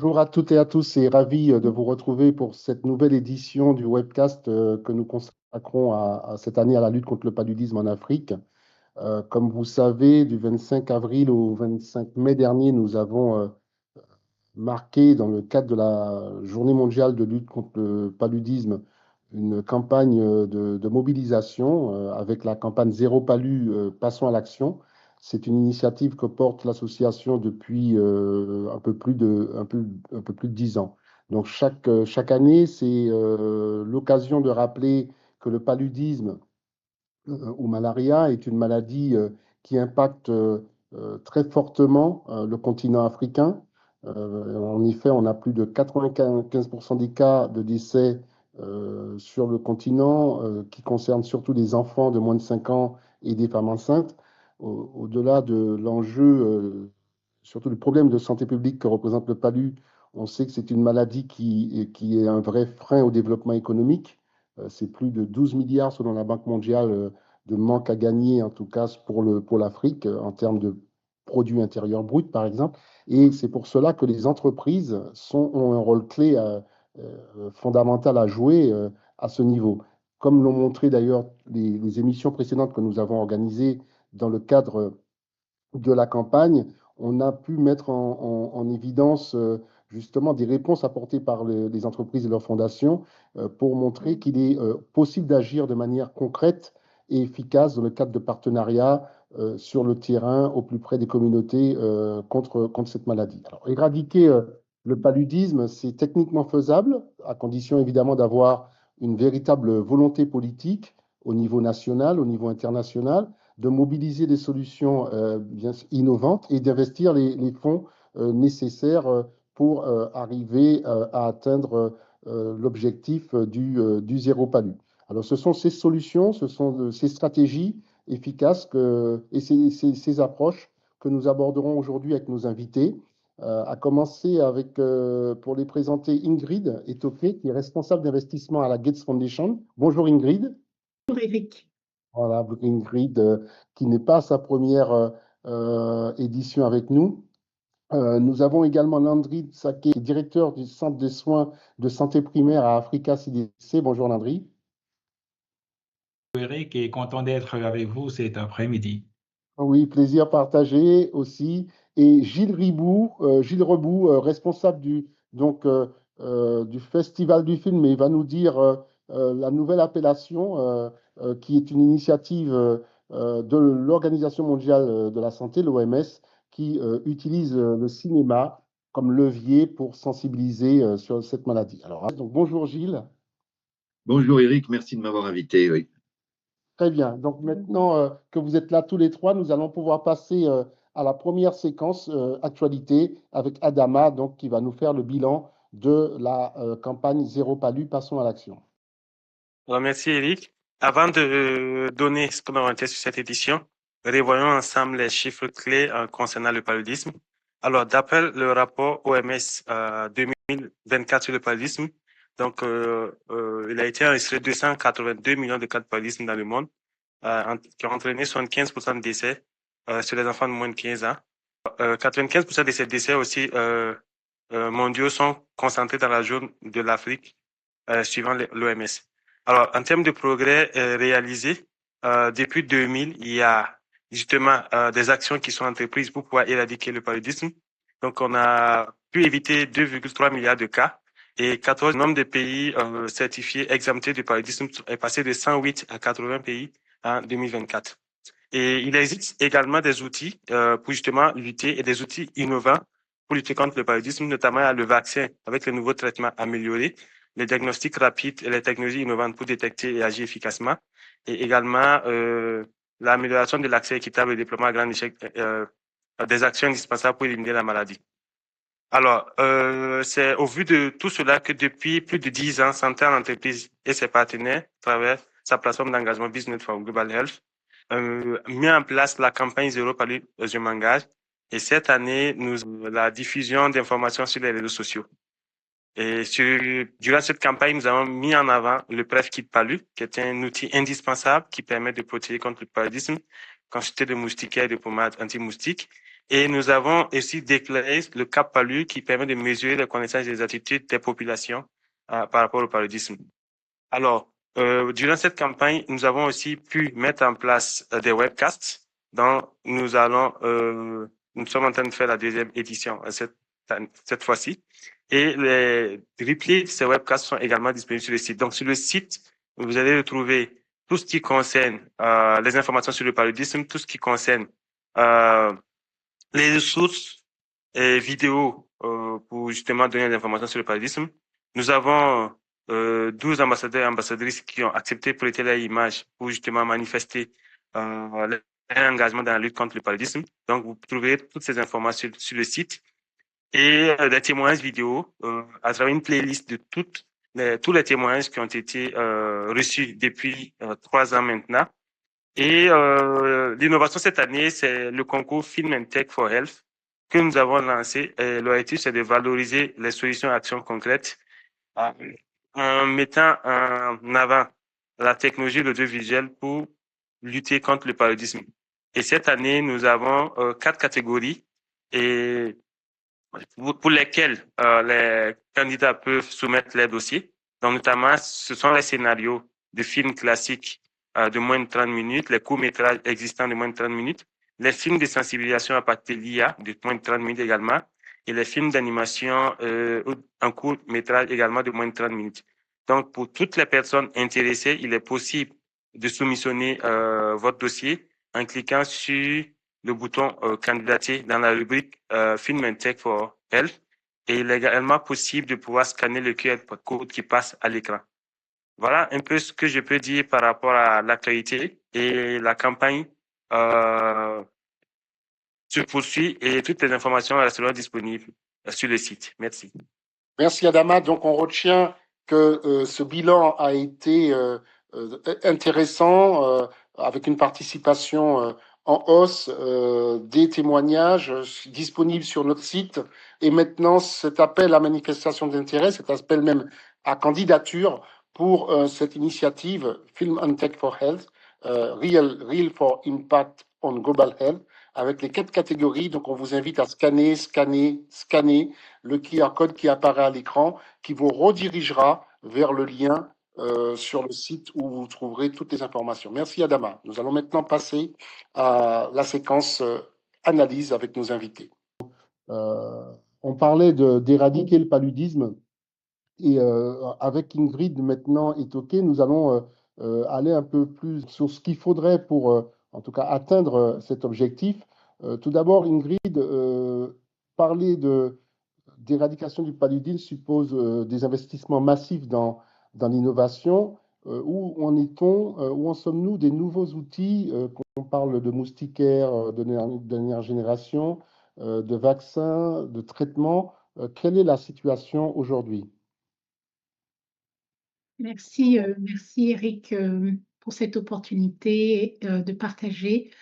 Bonjour à toutes et à tous et ravi de vous retrouver pour cette nouvelle édition du webcast que nous consacrons à cette année à la lutte contre le paludisme en Afrique. Comme vous savez, du 25 avril au 25 mai dernier, nous avons marqué dans le cadre de la Journée mondiale de lutte contre le paludisme une campagne de mobilisation avec la campagne Zéro Palu, Passons à l'action. C'est une initiative que porte l'association depuis un peu plus de 10 ans. Donc chaque année, c'est l'occasion de rappeler que le paludisme ou malaria est une maladie qui impacte très fortement le continent africain. En effet, on a plus de 95% des cas de décès sur le continent qui concernent surtout des enfants de moins de 5 ans et des femmes enceintes. Au-delà de l'enjeu, surtout du problème de santé publique que représente le palu, on sait que c'est une maladie qui est un vrai frein au développement économique. C'est plus de 12 milliards selon la Banque mondiale de manque à gagner, en tout cas pour l'Afrique, en termes de produit intérieur brut, par exemple. Et c'est pour cela que les entreprises ont un rôle clé fondamental à jouer à ce niveau. Comme l'ont montré d'ailleurs les émissions précédentes que nous avons organisées dans le cadre de la campagne, on a pu mettre en évidence justement des réponses apportées par les entreprises et leurs fondations pour montrer qu'il est possible d'agir de manière concrète et efficace dans le cadre de partenariats sur le terrain, au plus près des communautés contre cette maladie. Alors, éradiquer le paludisme, c'est techniquement faisable, à condition évidemment d'avoir une véritable volonté politique au niveau national, au niveau international, de mobiliser des solutions bien innovantes et d'investir les fonds nécessaires pour arriver à atteindre l'objectif du zéro palu. Alors, ce sont ces solutions, ce sont ces stratégies efficaces et ces approches que nous aborderons aujourd'hui avec nos invités. À commencer avec, pour les présenter, Ingrid Étoffé, qui est responsable d'investissement à la Gates Foundation. Bonjour Ingrid. Bonjour Eric. Voilà, Ingrid, qui n'est pas à sa première édition avec nous. Nous avons également Landry Saké, directeur du Centre des soins de santé primaire à Africa CDC. Bonjour Landry. Eric est content d'être avec vous cet après-midi. Oui, plaisir partagé aussi. Et Gilles Rebout, responsable du Festival du film, mais il va nous dire la nouvelle appellation qui est une initiative de l'Organisation mondiale de la santé, l'OMS, qui utilise le cinéma comme levier pour sensibiliser sur cette maladie. Alors, donc, bonjour Gilles. Bonjour Eric, merci de m'avoir invité. Oui. Très bien. Donc maintenant que vous êtes là tous les trois, nous allons pouvoir passer à la première séquence actualité avec Adama, donc, qui va nous faire le bilan de la campagne Zéro Palu. Passons à l'action. Alors, merci Eric. Avant de donner ce qu'on a retenu sur cette édition, revoyons ensemble les chiffres clés concernant le paludisme. Alors, d'après le rapport OMS 2024 sur le paludisme, donc il a été enregistré 282 millions de cas de paludisme dans le monde, qui ont entraîné 75% de décès sur les enfants de moins de 15 ans. 95% de ces décès aussi mondiaux sont concentrés dans la zone de l'Afrique, suivant l'OMS. Alors, en termes de progrès réalisés, depuis 2000, il y a justement des actions qui sont entreprises pour pouvoir éradiquer le paludisme. Donc, on a pu éviter 2,3 milliards de cas et 14 nombre de pays certifiés exemptés du paludisme est passé de 108 à 80 pays en 2024. Et il existe également des outils pour justement lutter et des outils innovants pour lutter contre le paludisme, notamment le vaccin avec les nouveaux traitements améliorés, les diagnostics rapides et les technologies innovantes pour détecter et agir efficacement, et également l'amélioration de l'accès équitable et le déploiement à grande échelle des actions indispensables pour éliminer la maladie. Alors, c'est au vu de tout cela que depuis plus de 10 ans, Santé en entreprise et ses partenaires, à travers sa plateforme d'engagement Business for Global Health, mis en place la campagne Zéro Palu, je m'engage. Et cette année, la diffusion d'informations sur les réseaux sociaux. Et durant cette campagne, nous avons mis en avant le PrEP Kit Palu, qui est un outil indispensable qui permet de protéger contre le paludisme, constitué de moustiquaires et de pommades anti-moustiques. Et nous avons aussi déclaré le cap PALU qui permet de mesurer les connaissances et les attitudes des populations par rapport au paludisme. Alors, durant cette campagne, nous avons aussi pu mettre en place des webcasts. Donc, nous sommes en train de faire la deuxième édition cette fois-ci. Et les replays de ces webcasts sont également disponibles sur le site. Donc, sur le site, vous allez retrouver tout ce qui concerne les informations sur le paludisme, tout ce qui concerne les ressources et vidéos pour justement donner des informations sur le paludisme. Nous avons 12 ambassadeurs et ambassadrices qui ont accepté de prêter leur image pour justement manifester leur engagement dans la lutte contre le paludisme. Donc, vous trouverez toutes ces informations sur le site et des témoignages vidéo à travers une playlist de tous les témoignages qui ont été reçus depuis 3 ans maintenant. Et l'innovation cette année, c'est le concours Film and Tech for Health que nous avons lancé. L'objectif, c'est de valoriser les solutions et actions concrètes en mettant en avant la technologie de l'audiovisuel pour lutter contre le paludisme. Et cette année, nous avons 4 catégories et pour lesquelles les candidats peuvent soumettre leurs dossiers. Donc, notamment, ce sont les scénarios de films classiques de moins de 30 minutes, les courts-métrages existants de moins de 30 minutes, les films de sensibilisation à partir de l'IA de moins de 30 minutes également, et les films d'animation en court-métrage également de moins de 30 minutes. Donc, pour toutes les personnes intéressées, il est possible de soumissionner votre dossier en cliquant sur le bouton candidater dans la rubrique Film and Tech for Health, et il est également possible de pouvoir scanner le QR code qui passe à l'écran. Voilà un peu ce que je peux dire par rapport à l'actualité, et la campagne se poursuit et toutes les informations resteront disponibles sur le site. Merci. Merci Adama. Donc on retient que ce bilan a été intéressant, avec une participation en hausse, des témoignages disponibles sur notre site, et maintenant cet appel à manifestation d'intérêt, cet appel même à candidature pour cette initiative Film and Tech for Health, Real for Impact on Global Health, avec les 4 catégories. Donc on vous invite à scanner le QR code qui apparaît à l'écran, qui vous redirigera vers le lien sur le site où vous trouverez toutes les informations. Merci Adama. Nous allons maintenant passer à la séquence analyse avec nos invités. On parlait d'éradiquer le paludisme, et avec Ingrid maintenant et Toké, nous allons aller un peu plus sur ce qu'il faudrait pour en tout cas atteindre cet objectif. Tout d'abord, Ingrid, parler d'éradication du paludisme suppose des investissements massifs dans l'innovation. Où en est-on, où en sommes-nous des nouveaux outils, qu'on parle de moustiquaires de dernière génération, de vaccins, de traitements, quelle est la situation aujourd'hui? Merci Eric pour cette opportunité de partager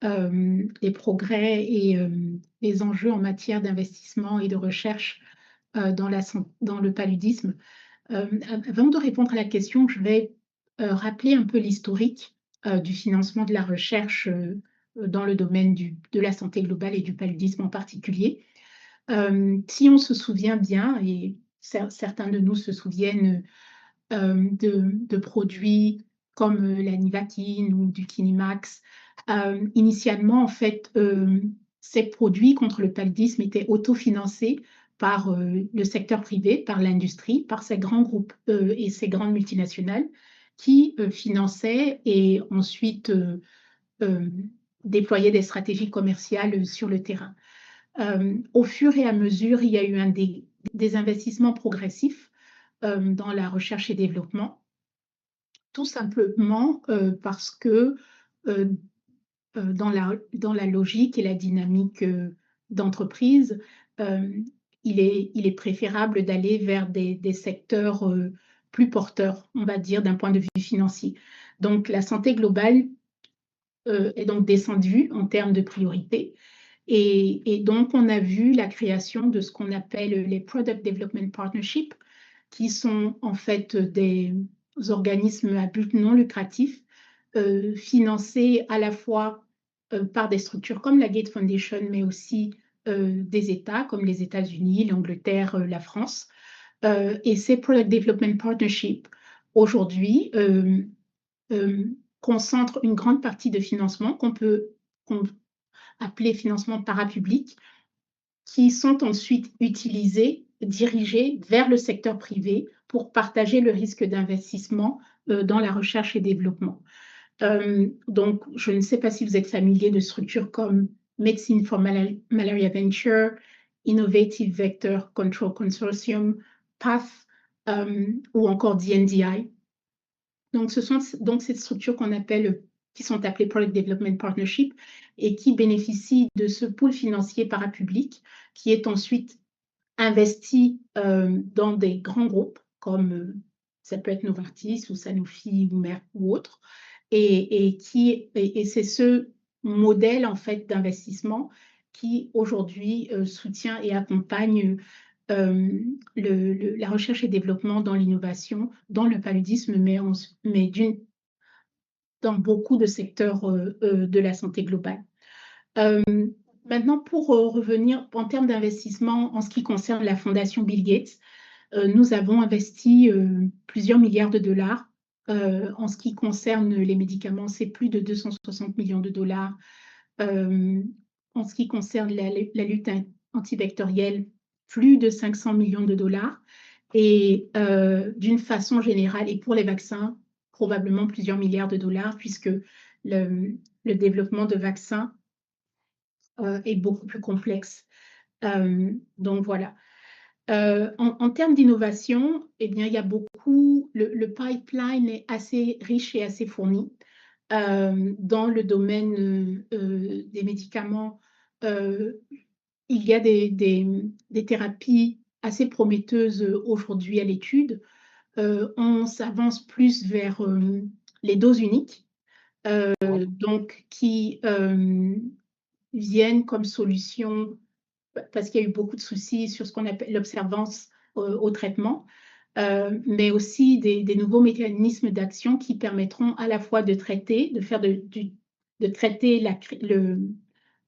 les progrès et les enjeux en matière d'investissement et de recherche dans le paludisme. Avant de répondre à la question, je vais rappeler un peu l'historique du financement de la recherche dans le domaine de la santé globale et du paludisme en particulier. Si on se souvient bien, et certains de nous se souviennent de produits comme la Nivaquine ou du Kinimax. Initialement, en fait, ces produits contre le paludisme étaient autofinancés par le secteur privé, par l'industrie, par ces grands groupes et ces grandes multinationales qui finançaient et ensuite déployaient des stratégies commerciales sur le terrain. Au fur et à mesure, il y a eu des investissements progressifs dans la recherche et développement, tout simplement parce que dans la logique et la dynamique d'entreprise, il est préférable d'aller vers des secteurs plus porteurs, on va dire, d'un point de vue financier. Donc, la santé globale est donc descendue en termes de priorité. Et donc, on a vu la création de ce qu'on appelle les Product Development Partnerships, qui sont en fait des organismes à but non lucratif financés à la fois par des structures comme la Gates Foundation, mais aussi des États comme les États-Unis, l'Angleterre, la France. Et ces Product Development Partnerships, aujourd'hui, concentrent une grande partie de financement qu'on peut appeler financement parapublic, qui sont ensuite utilisés, dirigés vers le secteur privé pour partager le risque d'investissement dans la recherche et développement. Donc, je ne sais pas si vous êtes familier de structures comme Medicine for Malaria Venture, Innovative Vector Control Consortium, PATH ou encore DNDi. Donc, ce sont donc ces structures qui sont appelées Product Development Partnership et qui bénéficient de ce pool financier parapublic qui est ensuite investi dans des grands groupes comme ça peut être Novartis ou Sanofi ou Merck ou autres. Et c'est ce modèle en fait d'investissement qui aujourd'hui soutient et accompagne la recherche et développement dans l'innovation, dans le paludisme, mais dans beaucoup de secteurs de la santé globale. Maintenant, pour revenir en termes d'investissement en ce qui concerne la Fondation Bill Gates, nous avons investi plusieurs milliards de dollars. En ce qui concerne les médicaments, c'est plus de 260 millions de dollars. En ce qui concerne la lutte antivectorielle, plus de 500 millions de dollars. Et d'une façon générale, et pour les vaccins, probablement plusieurs milliards de dollars, puisque le développement de vaccins est beaucoup plus complexe. Donc voilà. En termes d'innovation, eh bien, il y a beaucoup, le pipeline est assez riche et assez fourni. Dans le domaine des médicaments, il y a des thérapies assez prometteuses aujourd'hui à l'étude. On s'avance plus vers les doses uniques, donc qui viennent comme solution parce qu'il y a eu beaucoup de soucis sur ce qu'on appelle l'observance au traitement, mais aussi des nouveaux mécanismes d'action qui permettront à la fois de traiter, de traiter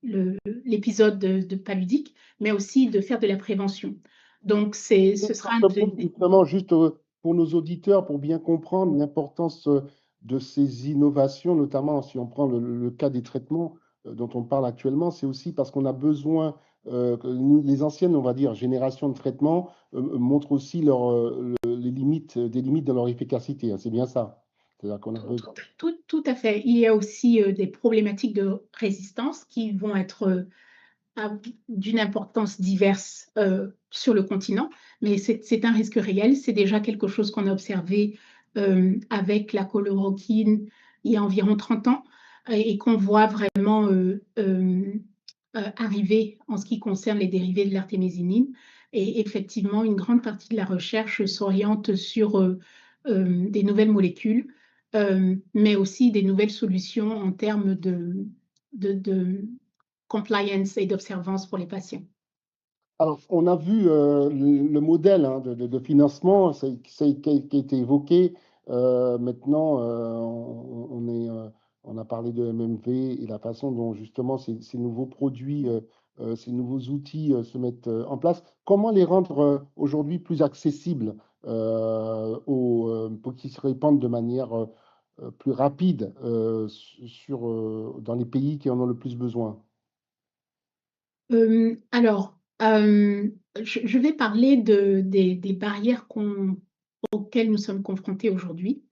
l'épisode de paludique, mais aussi de faire de la prévention. Donc, ce sera justement juste pour nos auditeurs, pour bien comprendre l'importance de ces innovations, notamment si on prend le cas des traitements dont on parle actuellement, c'est aussi parce qu'on a besoin, les anciennes, on va dire, générations de traitements montrent aussi des limites de leur efficacité. Hein, c'est bien ça. Tout à fait. Il y a aussi des problématiques de résistance qui vont être d'une importance diverse sur le continent, mais c'est un risque réel. C'est déjà quelque chose qu'on a observé avec la chloroquine il y a environ 30 ans et qu'on voit vraiment arriver en ce qui concerne les dérivés de l'artémisinine. Et effectivement, une grande partie de la recherche s'oriente sur des nouvelles molécules, mais aussi des nouvelles solutions en termes de compliance et d'observance pour les patients. Alors, on a vu le modèle hein, de financement qui a été évoqué. Maintenant, on a parlé de MMV et la façon dont justement ces nouveaux produits, ces nouveaux outils se mettent en place. Comment les rendre aujourd'hui plus accessibles pour qu'ils se répandent de manière plus rapide dans les pays qui en ont le plus besoin? Alors, je vais parler des barrières auxquelles nous sommes confrontés aujourd'hui.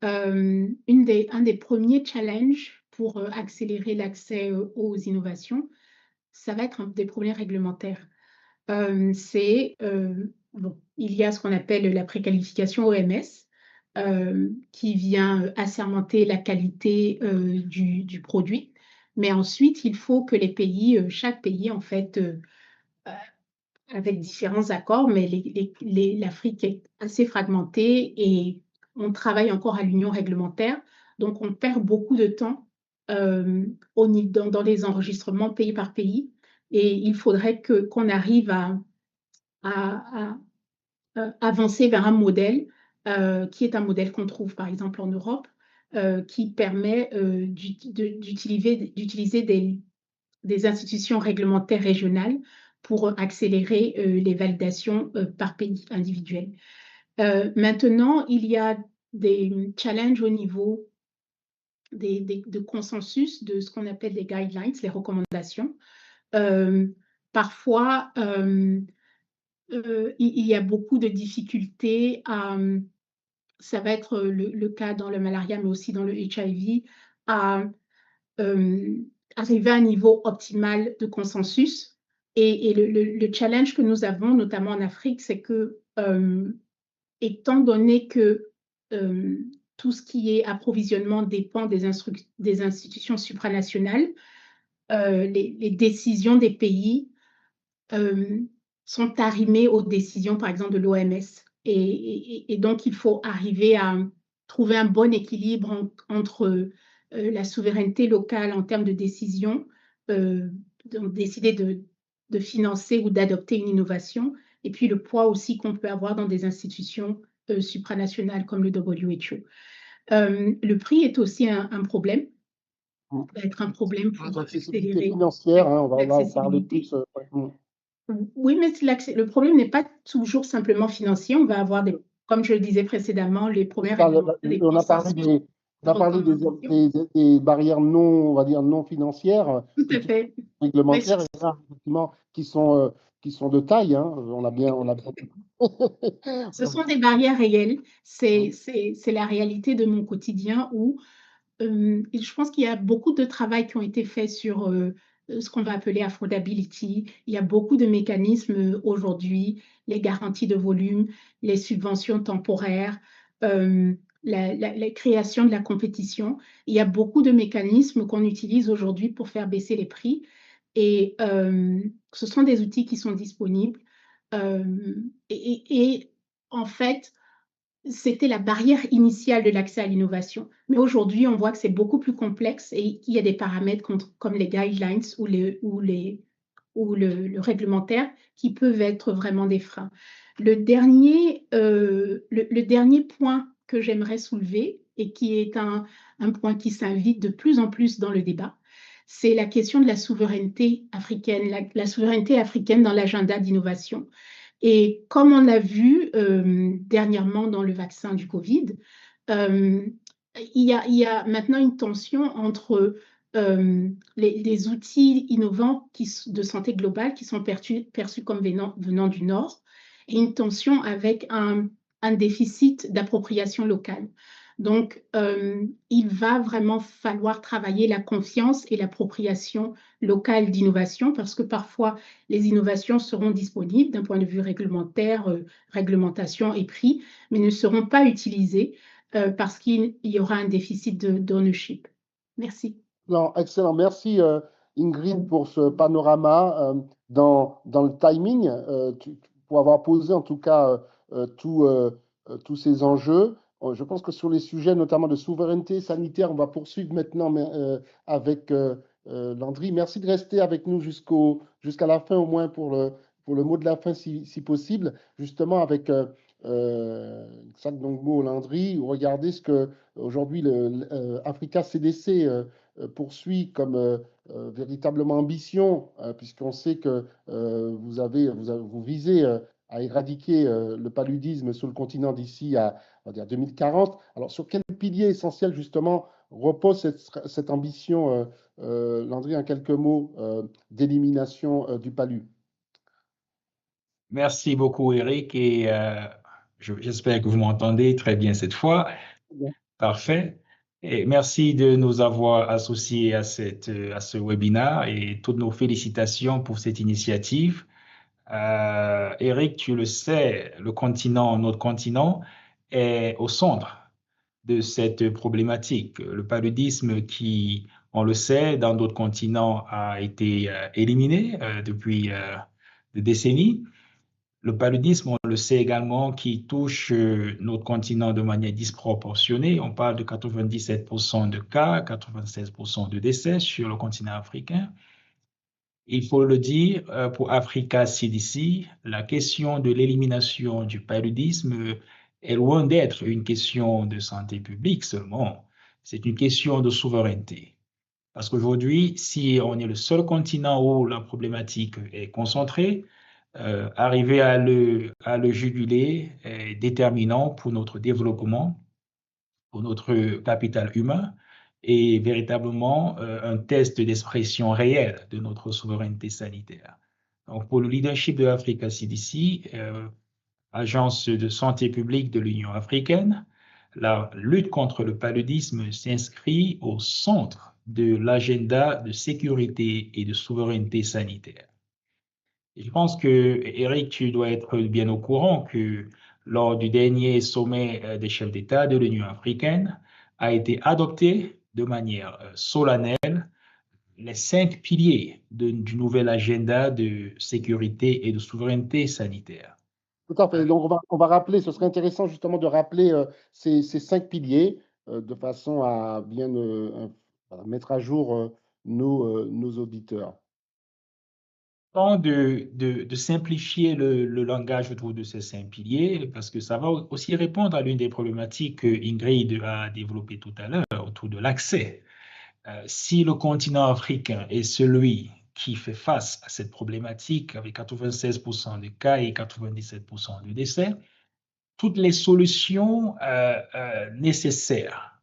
Un des premiers challenges pour accélérer l'accès aux innovations, ça va être des problèmes réglementaires. Il y a ce qu'on appelle la préqualification OMS, qui vient assermenter la qualité du produit. Mais ensuite, il faut que chaque pays, en fait, avec différents accords, mais l'Afrique est assez fragmentée et on travaille encore à l'union réglementaire. Donc, on perd beaucoup de temps dans les enregistrements pays par pays. Et il faudrait qu'on arrive à avancer vers un modèle qui est un modèle qu'on trouve par exemple en Europe, qui permet d'utiliser des institutions réglementaires régionales pour accélérer les validations par pays individuel. Maintenant, il y a des challenges au niveau de consensus de ce qu'on appelle les guidelines, les recommandations. Parfois, il y a beaucoup de difficultés ça va être le cas dans le malaria, mais aussi dans le HIV, à arriver à un niveau optimal de consensus. Et le challenge que nous avons, notamment en Afrique, c'est que, étant donné que tout ce qui est approvisionnement dépend des institutions supranationales, les décisions des pays sont arrimées aux décisions, par exemple, de l'OMS. Et donc, il faut arriver à trouver un bon équilibre entre la souveraineté locale en termes de décision, donc décider de financer ou d'adopter une innovation, et puis le poids aussi qu'on peut avoir dans des institutions supranationales comme le WHO. Le prix est aussi un problème. Va être un problème pour l'accessibilité financière, on va en parler plus. Oui, mais le problème n'est pas toujours simplement financier. On va avoir comme je le disais précédemment, les problèmes réglementaires. On a parlé des barrières on va dire non financières. Tout à fait. Réglementaires, effectivement, qui sont de taille. On a bien. Ce sont des barrières réelles. C'est la réalité de mon quotidien où je pense qu'il y a beaucoup de travail qui ont été faits sur ce qu'on va appeler affordability. Il y a beaucoup de mécanismes aujourd'hui, les garanties de volume, les subventions temporaires, la création de la compétition. Il y a beaucoup de mécanismes qu'on utilise aujourd'hui pour faire baisser les prix. Et ce sont des outils qui sont disponibles. Et en fait, c'était la barrière initiale de l'accès à l'innovation. Mais aujourd'hui, on voit que c'est beaucoup plus complexe et qu'il y a des paramètres comme les guidelines ou le réglementaire qui peuvent être vraiment des freins. Le dernier point que j'aimerais soulever et qui est un point qui s'invite de plus en plus dans le débat, c'est la question de la souveraineté africaine, la souveraineté africaine dans l'agenda d'innovation. Et comme on l'a vu dernièrement dans le vaccin du Covid, il y a maintenant une tension entre les outils innovants de santé globale qui sont perçus comme venant du Nord et une tension avec un déficit d'appropriation locale. Donc, il va vraiment falloir travailler la confiance et l'appropriation locale d'innovation parce que parfois, les innovations seront disponibles d'un point de vue réglementaire, réglementation et prix, mais ne seront pas utilisées parce qu'il y aura un déficit d'ownership. Merci. Non, excellent. Merci Ingrid pour ce panorama dans le timing, pour avoir posé en tout cas tous ces enjeux. Je pense que sur les sujets notamment de souveraineté sanitaire, on va poursuivre maintenant avec Landry. Merci de rester avec nous jusqu'à la fin, au moins pour le mot de la fin si possible, justement avec Tsakdongbo Landry. Regardez ce que aujourd'hui Africa CDC poursuit comme véritablement ambition, puisqu'on sait que vous visez à éradiquer le paludisme sur le continent d'ici à, on va dire, 2040. Alors, sur quel pilier essentiel, justement, repose cette ambition, Landry, en quelques mots, d'élimination du palu? Merci beaucoup, Eric, et j'espère que vous m'entendez très bien cette fois. Bien. Parfait. Et merci de nous avoir associés à ce webinaire et toutes nos félicitations pour cette initiative. Eric, tu le sais, notre continent est au centre de cette problématique. Le paludisme qui, on le sait, dans d'autres continents a été éliminé depuis des décennies. Le paludisme, on le sait également, qui touche notre continent de manière disproportionnée. On parle de 97% de cas, 96% de décès sur le continent africain. Il faut le dire, pour Africa CDC, la question de l'élimination du paludisme est loin d'être une question de santé publique seulement. c'est une question de souveraineté. Parce qu'aujourd'hui, si on est le seul continent où la problématique est concentrée, arriver à le juguler est déterminant pour notre développement, pour notre capital humain et véritablement un test d'expression réelle de notre souveraineté sanitaire. Donc, pour le leadership de l'Africa CDC, Agence de santé publique de l'Union africaine, la lutte contre le paludisme s'inscrit au centre de l'agenda de sécurité et de souveraineté sanitaire. Et je pense que, Eric, tu dois être bien au courant que lors du dernier sommet des chefs d'État de l'Union africaine, a été adopté de manière solennelle les 5 piliers du nouvel agenda de sécurité et de souveraineté sanitaire. Tout à fait. Donc, on va rappeler, ce serait intéressant justement de rappeler ces 5 piliers de façon à bien mettre à jour nos auditeurs. De simplifier le langage autour de ces 5 piliers, parce que ça va aussi répondre à l'une des problématiques que Ingrid a développées tout à l'heure autour de l'accès. Si le continent africain est celui qui fait face à cette problématique avec 96% de cas et 97% de décès, toutes les solutions nécessaires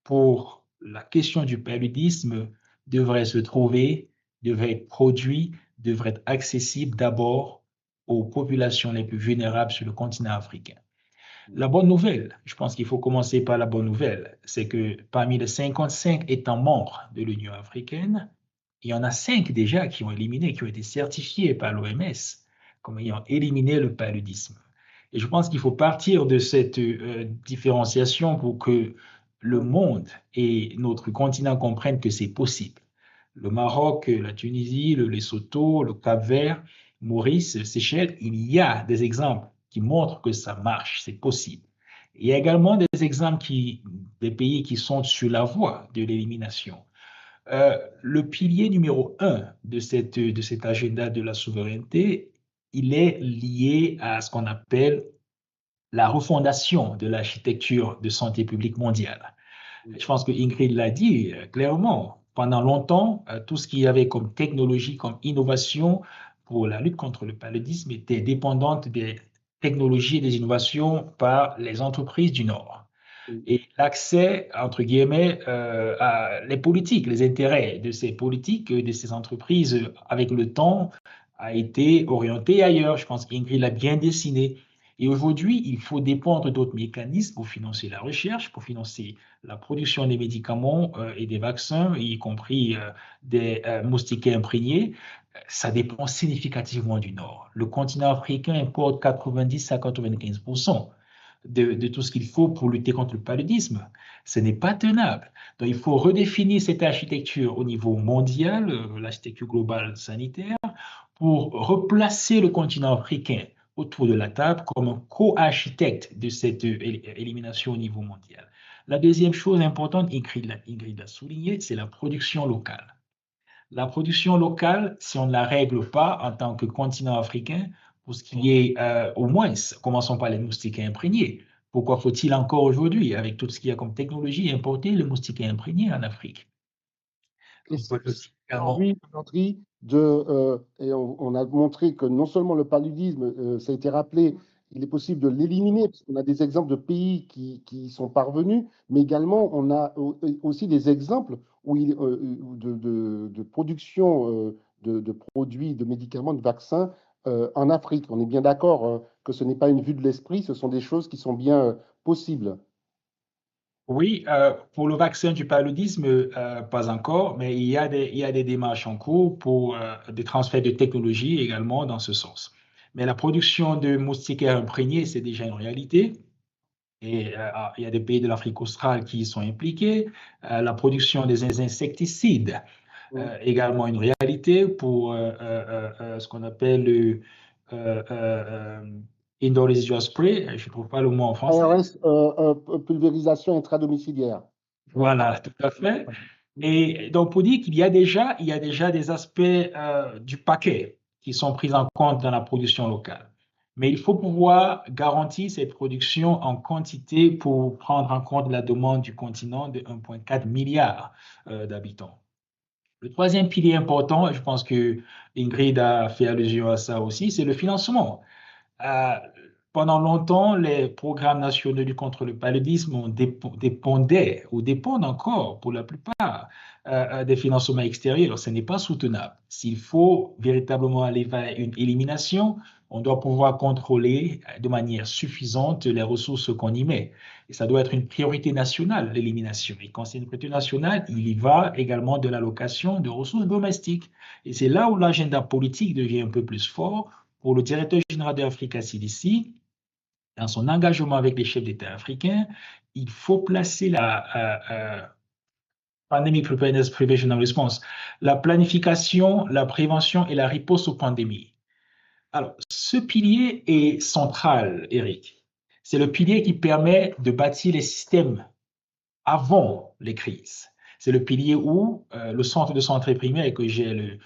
pour la question du paludisme devraient se trouver, devraient être produites, devraient être accessibles d'abord aux populations les plus vulnérables sur le continent africain. La bonne nouvelle, je pense qu'il faut commencer par la bonne nouvelle, c'est que parmi les 55 États membres de l'Union africaine, il y en a 5 déjà qui ont éliminé, qui ont été certifiés par l'OMS comme ayant éliminé le paludisme. Et je pense qu'il faut partir de cette différenciation pour que le monde et notre continent comprennent que c'est possible. Le Maroc, la Tunisie, le Lesotho, le Cap-Vert, Maurice, Seychelles, il y a des exemples qui montrent que ça marche, c'est possible. Il y a également des exemples des pays qui sont sur la voie de l'élimination. Le pilier numéro 1 de cet agenda de la souveraineté, il est lié à ce qu'on appelle la refondation de l'architecture de santé publique mondiale. Je pense que Ingrid l'a dit clairement. Pendant longtemps, tout ce qu'il y avait comme technologie, comme innovation pour la lutte contre le paludisme était dépendante des technologies et des innovations par les entreprises du Nord. Et l'accès, entre guillemets, à les politiques, les intérêts de ces politiques, de ces entreprises, avec le temps, a été orienté ailleurs. Je pense qu'Ingrid l'a bien dessiné. Et aujourd'hui, il faut dépendre d'autres mécanismes pour financer la recherche, pour financer la production des médicaments et des vaccins, y compris des moustiquaires imprégnés. Ça dépend significativement du Nord. Le continent africain importe 90 à 95% de tout ce qu'il faut pour lutter contre le paludisme. Ce n'est pas tenable. Donc, il faut redéfinir cette architecture au niveau mondial, l'architecture globale sanitaire, pour replacer le continent africain autour de la table comme un co-architecte de cette élimination au niveau mondial. La deuxième chose importante, Ingrid l'a souligné, c'est la production locale. La production locale, si on ne la règle pas en tant que continent africain, pour ce qui est, au moins, commençons par les moustiquaires imprégnés. Pourquoi faut-il encore aujourd'hui, avec tout ce qu'il y a comme technologie, importer les moustiquaires imprégnés en Afrique? Aujourd'hui, et on a montré que non seulement le paludisme, ça a été rappelé, il est possible de l'éliminer, parce qu'on a des exemples de pays qui sont parvenus, mais également on a aussi des exemples de production de produits, de médicaments, de vaccins en Afrique. On est bien d'accord que ce n'est pas une vue de l'esprit, ce sont des choses qui sont bien possibles. Oui, pour le vaccin du paludisme, pas encore, mais il y a des démarches en cours pour des transferts de technologie également dans ce sens. Mais la production de moustiquaires imprégnés, c'est déjà une réalité. Et il y a des pays de l'Afrique australe qui y sont impliqués. La production des insecticides, également une réalité pour ce qu'on appelle le indoor residual spray. Je ne trouve pas le mot en français. ARS, pulvérisation intradomiciliaire. Voilà, tout à fait. Et donc, pour dire qu'il y a déjà des aspects du paquet qui sont pris en compte dans la production locale. Mais il faut pouvoir garantir cette production en quantité pour prendre en compte la demande du continent de 1,4 milliard d'habitants. Le troisième pilier important, et je pense que Ingrid a fait allusion à ça aussi, c'est le financement. Euh, Pendant longtemps, les programmes nationaux de lutte contre le paludisme dépendaient ou dépendent encore pour la plupart des financements extérieurs. Ce n'est pas soutenable. S'il faut véritablement aller vers une élimination, on doit pouvoir contrôler de manière suffisante les ressources qu'on y met. Et ça doit être une priorité nationale, l'élimination. Et quand c'est une priorité nationale, il y va également de l'allocation de ressources domestiques. Et c'est là où l'agenda politique devient un peu plus fort pour le directeur général de Africa CDC. Dans son engagement avec les chefs d'État africains, il faut placer la Pandemic Preparedness, Prevention and Response, la planification, la prévention et la riposte aux pandémies. Alors, ce pilier est central, Eric. C'est le pilier qui permet de bâtir les systèmes avant les crises. C'est le pilier où le centre de santé primaire que j'ai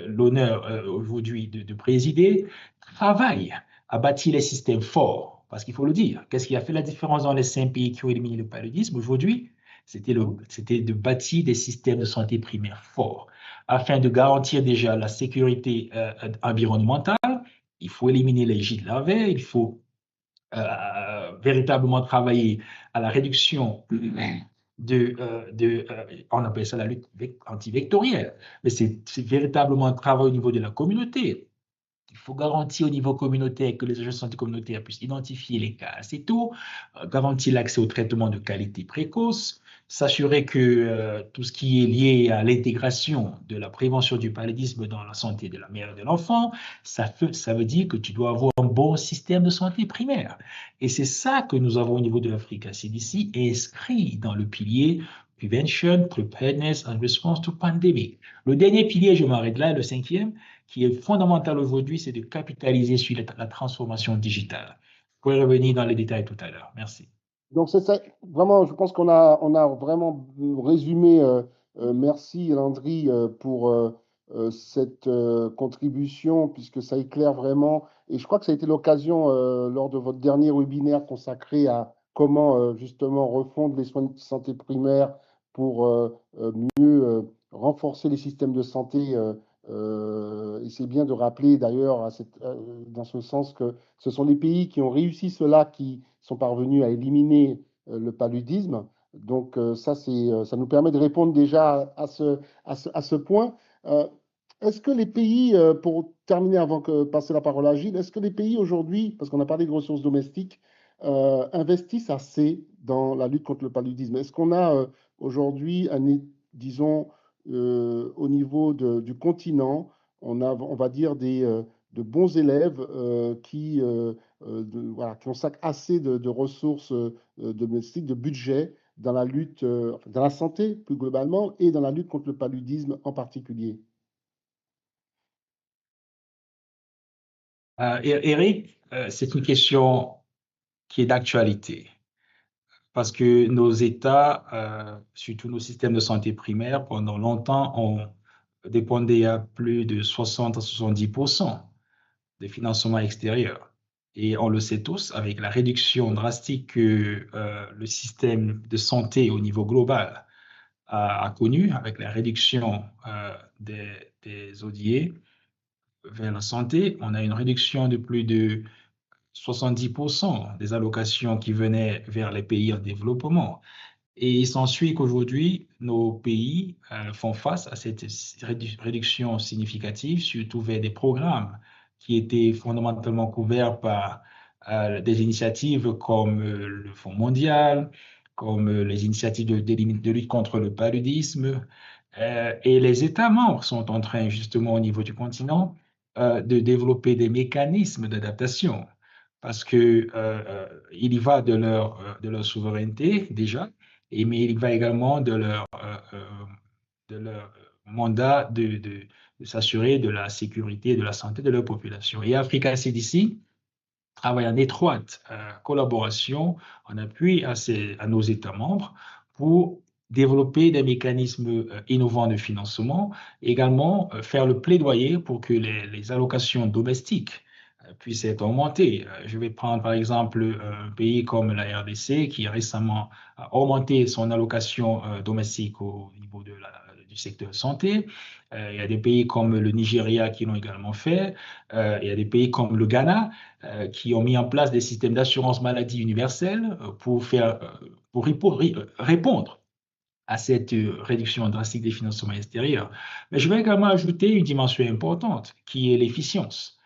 l'honneur aujourd'hui de présider travaille à bâtir les systèmes forts. Parce qu'il faut le dire, qu'est-ce qui a fait la différence dans les 5 pays qui ont éliminé le paludisme aujourd'hui? C'était de bâtir des systèmes de santé primaire forts afin de garantir déjà la sécurité environnementale. Il faut éliminer les gîtes larvaires, il faut véritablement travailler à la réduction on appelle ça la lutte antivectorielle, mais c'est véritablement un travail au niveau de la communauté. Il faut garantir au niveau communautaire que les agents de santé communautaire puissent identifier les cas assez tôt, garantir l'accès au traitement de qualité précoce, s'assurer que tout ce qui est lié à l'intégration de la prévention du paludisme dans la santé de la mère et de l'enfant, ça veut dire que tu dois avoir un bon système de santé primaire. Et c'est ça que nous avons au niveau de l'Africa CDC inscrit dans le pilier Prevention, Preparedness and Response to Pandemic. Le dernier pilier, je m'arrête là, le cinquième, qui est fondamental aujourd'hui, c'est de capitaliser sur la transformation digitale. Je pourrais revenir dans les détails tout à l'heure. Merci. Donc, c'est ça, vraiment, je pense qu'on a vraiment résumé. Merci, Landry, pour cette contribution, puisque ça éclaire vraiment. Et je crois que ça a été l'occasion, lors de votre dernier webinaire consacré à comment, justement, refondre les soins de santé primaire pour mieux renforcer les systèmes de santé. Et c'est bien de rappeler, d'ailleurs, dans ce sens, que ce sont les pays qui ont réussi cela qui sont parvenus à éliminer le paludisme. Donc ça nous permet de répondre déjà à ce point. Est-ce que les pays, pour terminer avant de passer la parole à Gilles, est-ce que les pays aujourd'hui, parce qu'on a parlé de ressources domestiques, investissent assez dans la lutte contre le paludisme? Est-ce qu'on a aujourd'hui, disons, au niveau du continent, on va dire de bons élèves qui ont assez de ressources domestiques, de budget dans la lutte, dans la santé plus globalement et dans la lutte contre le paludisme en particulier? Eric, c'est une question qui est d'actualité parce que nos États, surtout nos systèmes de santé primaire, pendant longtemps, ont dépendé à plus de 60 à 70% des financements extérieurs. Et on le sait tous, avec la réduction drastique que le système de santé au niveau global a connu, avec la réduction des ODA vers la santé, on a une réduction de plus de 70% des allocations qui venaient vers les pays en développement. Et il s'ensuit qu'aujourd'hui, nos pays font face à cette réduction significative, surtout vers des programmes qui étaient fondamentalement couverts par des initiatives comme le Fonds mondial, comme les initiatives de lutte contre le paludisme. Et les États membres sont en train, justement, au niveau du continent, de développer des mécanismes d'adaptation parce que il y va de leur souveraineté déjà, mais il va également de leur mandat de s'assurer de la sécurité et de la santé de leur population. Et Africa CDC travaille en étroite collaboration, en appui à nos États membres pour développer des mécanismes innovants de financement, également faire le plaidoyer pour que les allocations domestiques puisse être augmentée. Je vais prendre par exemple un pays comme la RDC qui a récemment augmenté son allocation domestique au niveau du secteur santé. Il y a des pays comme le Nigeria qui l'ont également fait. Il y a des pays comme le Ghana qui ont mis en place des systèmes d'assurance maladie universelle pour répondre à cette réduction drastique des financements extérieurs. Mais je vais également ajouter une dimension importante qui est l'efficience.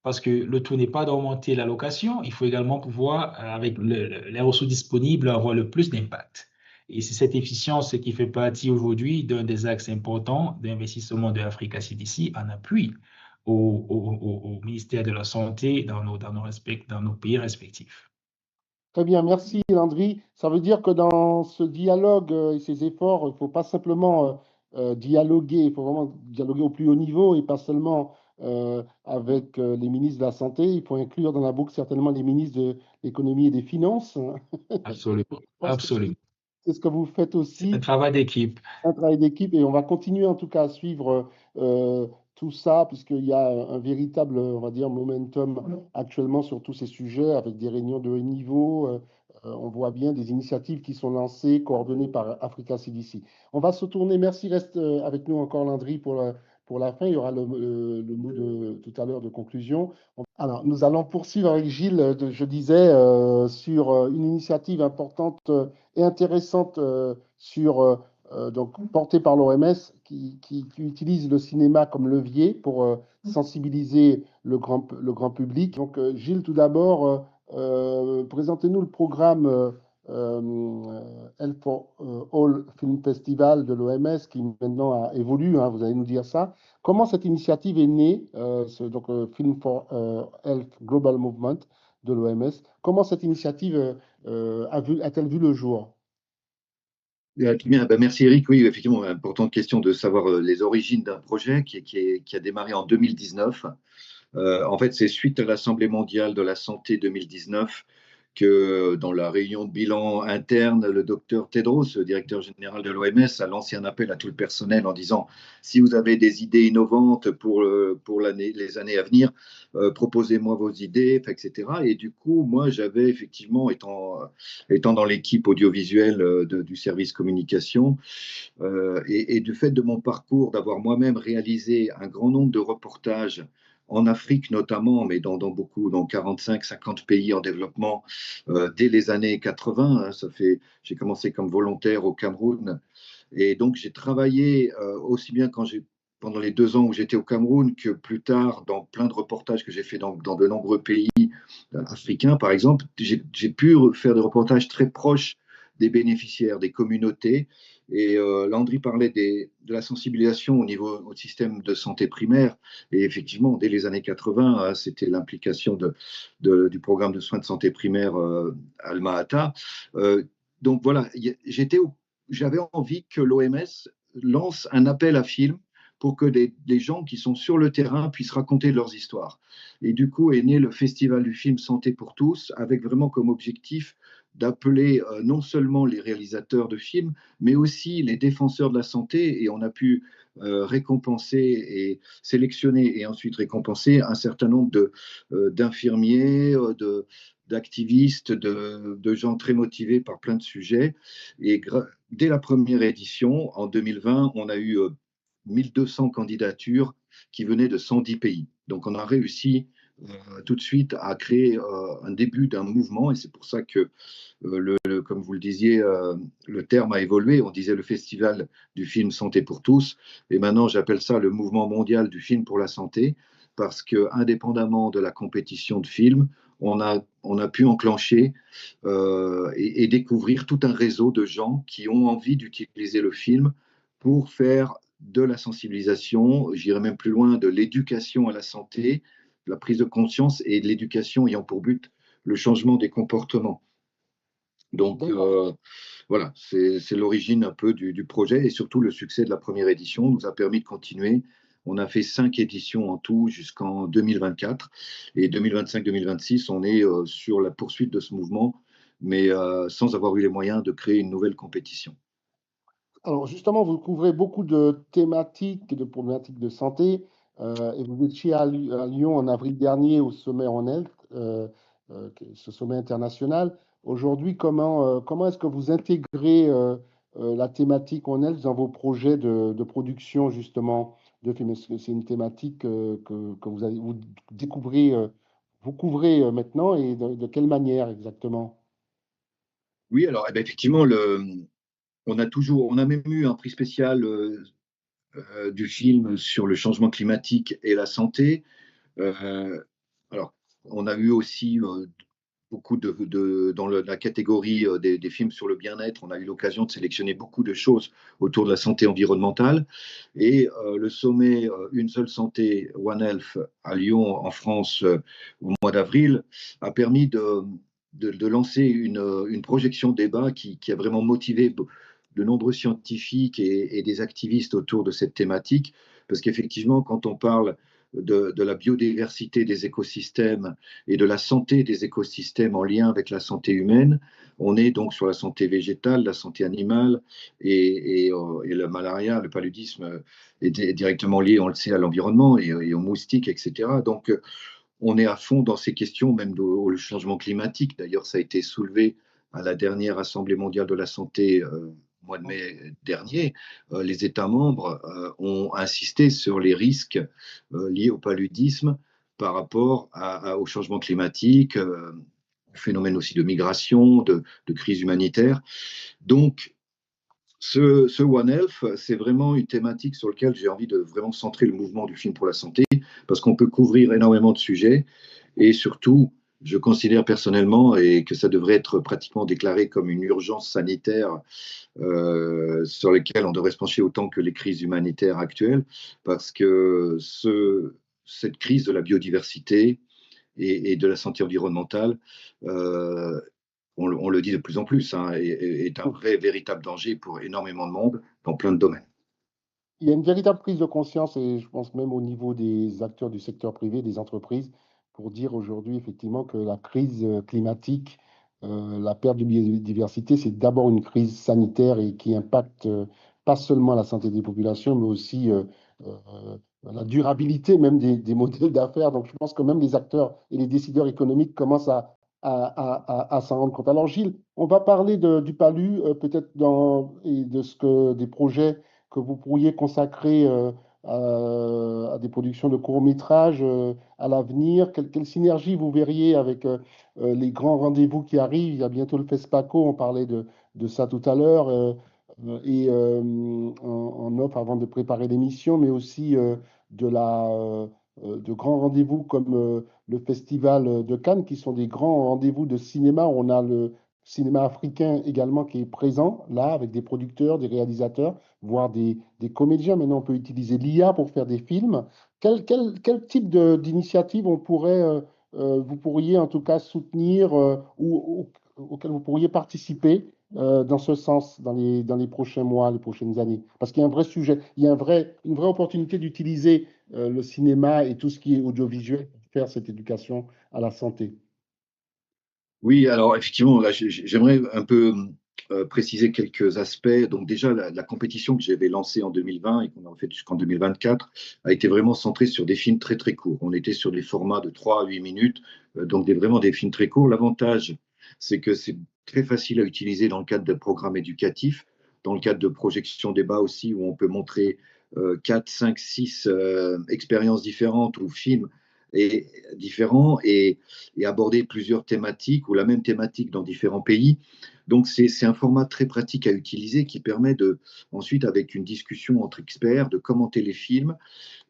Parce que le tout n'est pas d'augmenter l'allocation, il faut également pouvoir, avec les ressources disponibles, avoir le plus d'impact. Et c'est cette efficience qui fait partie aujourd'hui d'un des axes importants d'investissement de Africa CDC en appui au ministère de la Santé dans nos pays respectifs. Très bien, merci Landry. Ça veut dire que dans ce dialogue et ces efforts, il ne faut pas simplement dialoguer, il faut vraiment dialoguer au plus haut niveau et pas seulement avec les ministres de la Santé. Il faut inclure dans la boucle certainement les ministres de l'économie et des finances. Absolument, Je pense que absolument. c'est ce que vous faites C'est un aussi, travail d'équipe. un travail d'équipe, et on va continuer en tout cas à suivre tout ça, puisqu'il y a un véritable, on va dire, momentum actuellement sur tous ces sujets, avec des réunions de haut niveau. On voit bien des initiatives qui sont lancées, coordonnées par Africa CDC. On va se tourner, merci, reste avec nous encore Landry pour la fin. Il y aura le mot de tout à l'heure de conclusion. Alors, nous allons poursuivre avec Gilles, je disais, sur une initiative importante et intéressante donc, portée par l'OMS qui utilise le cinéma comme levier pour sensibiliser le grand public. Donc, Gilles, tout d'abord, présentez-nous le programme Health for All Film Festival de l'OMS qui maintenant a évolué, hein, vous allez nous dire ça. Comment cette initiative est née, donc Film for Health Global Movement de l'OMS, comment cette initiative a-t-elle vu le jour? Très bien, ben, merci Eric. Oui, effectivement, importante question de savoir les origines d'un projet qui a démarré en 2019. En fait, c'est suite à l'Assemblée mondiale de la santé 2019 que dans la réunion de bilan interne, le docteur Tedros, le directeur général de l'OMS, a lancé un appel à tout le personnel en disant si vous avez des idées innovantes pour les années à venir, proposez-moi vos idées, etc. Et du coup, moi, j'avais effectivement, étant dans l'équipe audiovisuelle du service communication, et du fait de mon parcours, d'avoir moi-même réalisé un grand nombre de reportages en Afrique notamment, mais dans 45-50 pays en développement dès les années 80. J'ai commencé comme volontaire au Cameroun. Et donc, j'ai travaillé aussi bien pendant les 2 ans où j'étais au Cameroun que plus tard dans plein de reportages que j'ai fait dans de nombreux pays africains, par exemple. J'ai pu faire des reportages très proches des bénéficiaires, des communautés. Et Landry parlait de la sensibilisation au système de santé primaire. Et effectivement, dès les années 80, c'était l'implication du programme de soins de santé primaire Alma-Ata. Donc voilà, j'avais envie que l'OMS lance un appel à films pour que des gens qui sont sur le terrain puissent raconter leurs histoires. Et du coup est né le Festival du film Santé pour tous, avec vraiment comme objectif d'appeler non seulement les réalisateurs de films, mais aussi les défenseurs de la santé. Et on a pu récompenser et sélectionner et ensuite récompenser un certain nombre d'infirmiers, d'activistes, de gens très motivés par plein de sujets. Et dès la première édition, en 2020, on a eu 1200 candidatures qui venaient de 110 pays. Donc on a réussi tout de suite à créer un début d'un mouvement, et c'est pour ça que, comme vous le disiez, le terme a évolué. On disait le festival du film Santé pour tous, et maintenant j'appelle ça le mouvement mondial du film pour la santé, parce que indépendamment de la compétition de films, on a pu enclencher et découvrir tout un réseau de gens qui ont envie d'utiliser le film pour faire de la sensibilisation, j'irais même plus loin, de l'éducation à la santé, de la prise de conscience et de l'éducation ayant pour but le changement des comportements. Donc voilà, c'est l'origine un peu du projet, et surtout le succès de la première édition nous a permis de continuer. On a fait 5 éditions en tout jusqu'en 2024, et 2025-2026, on est sur la poursuite de ce mouvement, mais sans avoir eu les moyens de créer une nouvelle compétition. Alors justement, vous couvrez beaucoup de thématiques et de problématiques de santé, et vous étiez à Lyon en avril dernier au sommet en Health, ce sommet international. Aujourd'hui, comment est-ce que vous intégrez la thématique en Health dans vos projets de production justement de films? Est-ce que c'est une thématique que vous découvrez, vous couvrez maintenant, et de quelle manière exactement? Oui, alors eh ben, effectivement, on a même eu un prix spécial du film sur le changement climatique et la santé. Euh, alors, on a eu aussi beaucoup dans la catégorie des films sur le bien-être. On a eu l'occasion de sélectionner beaucoup de choses autour de la santé environnementale. Et le sommet Une seule santé, One Health, à Lyon, en France, au mois d'avril, a permis de lancer une projection débat qui a vraiment motivé de nombreux scientifiques et des activistes autour de cette thématique. Parce qu'effectivement, quand on parle de la biodiversité des écosystèmes et de la santé des écosystèmes en lien avec la santé humaine, on est donc sur la santé végétale, la santé animale, et le malaria, le paludisme est directement lié, on le sait, à l'environnement et aux moustiques, etc. Donc, on est à fond dans ces questions, même au changement climatique. D'ailleurs, ça a été soulevé à la dernière Assemblée mondiale de la santé au mois de mai dernier. Les États membres ont insisté sur les risques liés au paludisme par rapport au changement climatique, au phénomène aussi de migration, de crise humanitaire. Donc, ce One Health, c'est vraiment une thématique sur laquelle j'ai envie de vraiment centrer le mouvement du film pour la santé, parce qu'on peut couvrir énormément de sujets, et surtout, je considère personnellement et que ça devrait être pratiquement déclaré comme une urgence sanitaire sur laquelle on devrait se pencher autant que les crises humanitaires actuelles, parce que cette crise de la biodiversité et de la santé environnementale, euh, on le dit de plus en plus, hein, est un vrai, véritable danger pour énormément de monde dans plein de domaines. Il y a une véritable prise de conscience, et je pense même au niveau des acteurs du secteur privé, des entreprises, pour dire aujourd'hui effectivement que la crise climatique, la perte de biodiversité, c'est d'abord une crise sanitaire et qui impacte pas seulement la santé des populations, mais aussi la durabilité même des modèles d'affaires. Donc je pense que même les acteurs et les décideurs économiques commencent à s'en rendre compte. Alors Gilles, on va parler du PALU, peut-être et de des projets que vous pourriez consacrer à des productions de courts-métrages à l'avenir? Quelle synergie vous verriez avec les grands rendez-vous qui arrivent? Il y a bientôt le FESPACO, on parlait de ça tout à l'heure, et en offre avant de préparer l'émission, mais aussi de grands rendez-vous comme le Festival de Cannes, qui sont des grands rendez-vous de cinéma. On a le cinéma africain également qui est présent là, avec des producteurs, des réalisateurs, voire des comédiens. Maintenant, on peut utiliser l'IA pour faire des films. Quel type d'initiative vous pourriez en tout cas soutenir, auquel vous pourriez participer dans ce sens dans les prochains mois, les prochaines années? Parce qu'il y a un vrai sujet, il y a une vraie opportunité d'utiliser le cinéma et tout ce qui est audiovisuel pour faire cette éducation à la santé. Oui, alors effectivement, là, j'aimerais un peu préciser quelques aspects. Donc déjà, la compétition que j'avais lancée en 2020 et qu'on a fait jusqu'en 2024 a été vraiment centrée sur des films très très courts. On était sur des formats de 3 à 8 minutes, donc vraiment des films très courts. L'avantage, c'est que c'est très facile à utiliser dans le cadre de programmes éducatifs, dans le cadre de projections débat aussi, où on peut montrer 4, 5, 6 expériences différentes ou films différents et aborder plusieurs thématiques ou la même thématique dans différents pays. Donc c'est un format très pratique à utiliser qui permet ensuite, avec une discussion entre experts, de commenter les films,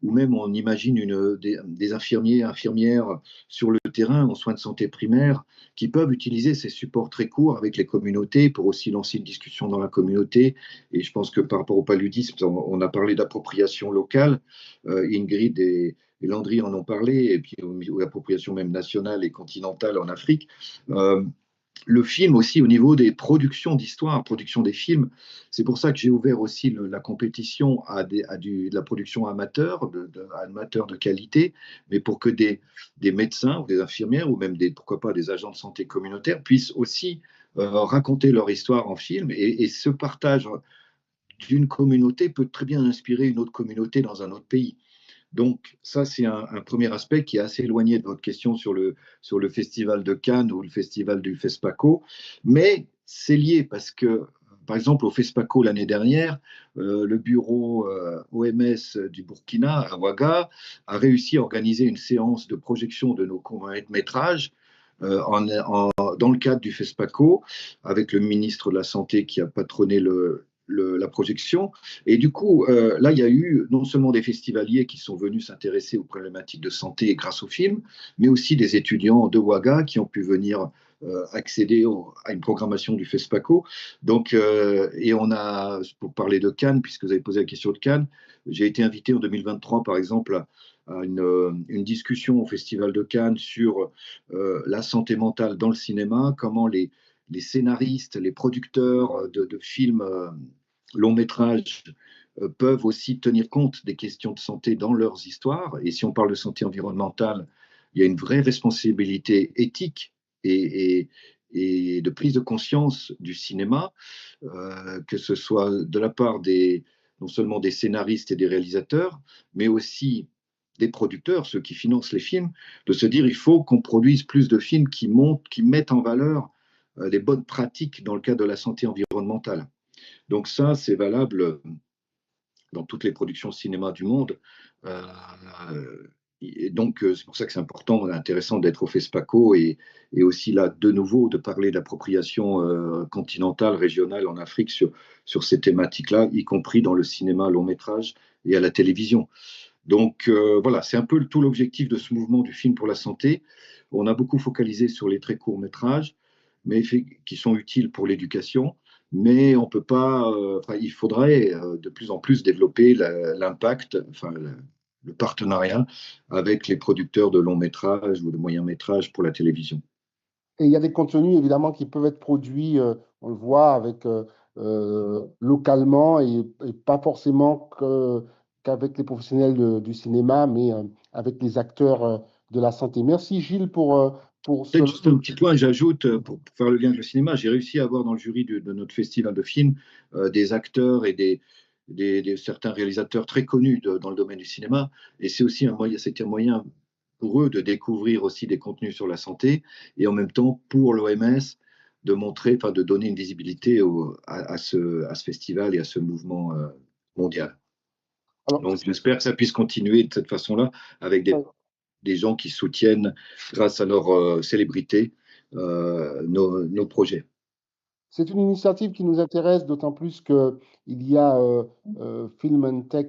ou même on imagine des infirmiers, infirmières sur le terrain en soins de santé primaire qui peuvent utiliser ces supports très courts avec les communautés pour aussi lancer une discussion dans la communauté. Et je pense que par rapport au paludisme, on a parlé d'appropriation locale. Ingrid et Landry en ont parlé, et puis l'appropriation même nationale et continentale en Afrique. Le film aussi au niveau des productions d'histoire, production des films. C'est pour ça que j'ai ouvert aussi la compétition à de la production amateur, amateurs de qualité, mais pour que des médecins ou des infirmières ou même pourquoi pas des agents de santé communautaires puissent aussi raconter leur histoire en film et ce partage d'une communauté peut très bien inspirer une autre communauté dans un autre pays. Donc ça, c'est un premier aspect qui est assez éloigné de votre question sur le Festival de Cannes ou le Festival du FESPACO, mais c'est lié parce que, par exemple, au FESPACO l'année dernière, le bureau OMS du Burkina, à Ouaga, a réussi à organiser une séance de projection de nos courts-métrages dans le cadre du FESPACO, avec le ministre de la Santé qui a patronné la projection. Et du coup, là, il y a eu non seulement des festivaliers qui sont venus s'intéresser aux problématiques de santé grâce au film, mais aussi des étudiants de Ouaga qui ont pu venir accéder à une programmation du FESPACO. Donc, et on a, pour parler de Cannes, puisque vous avez posé la question de Cannes, j'ai été invité en 2023, par exemple, à une discussion au Festival de Cannes sur la santé mentale dans le cinéma, comment les scénaristes, les producteurs de films longs métrages peuvent aussi tenir compte des questions de santé dans leurs histoires. Et si on parle de santé environnementale, il y a une vraie responsabilité éthique et de prise de conscience du cinéma, que ce soit de la part non seulement des scénaristes et des réalisateurs, mais aussi des producteurs, ceux qui financent les films, de se dire il faut qu'on produise plus de films qui mettent en valeur les bonnes pratiques dans le cadre de la santé environnementale. Donc ça, c'est valable dans toutes les productions cinéma du monde. Et donc, c'est pour ça que c'est important, intéressant d'être au FESPACO et aussi là, de nouveau, de parler d'appropriation continentale, régionale en Afrique sur ces thématiques-là, y compris dans le cinéma long métrage et à la télévision. Donc voilà, c'est un peu tout l'objectif de ce mouvement du film pour la santé. On a beaucoup focalisé sur les très courts métrages, mais qui sont utiles pour l'éducation. Mais on peut pas, il faudrait de plus en plus développer l'impact, le partenariat avec les producteurs de longs métrages ou de moyens métrages pour la télévision. Et il y a des contenus évidemment qui peuvent être produits, on le voit, localement et pas forcément qu'avec les professionnels du cinéma, mais avec les acteurs de la santé. Merci Gilles pour Peut-être juste un petit point, j'ajoute, pour faire le lien avec le cinéma, j'ai réussi à avoir dans le jury de notre festival de films des acteurs et certains réalisateurs très connus dans le domaine du cinéma. Et c'est aussi c'était un moyen pour eux de découvrir aussi des contenus sur la santé et en même temps pour l'OMS de donner une visibilité à ce festival et à ce mouvement mondial. Alors, donc j'espère que ça puisse continuer de cette façon-là avec des gens qui soutiennent, grâce à leur célébrité, nos projets. c'est une initiative qui nous intéresse, d'autant plus qu'il y a Film and Tech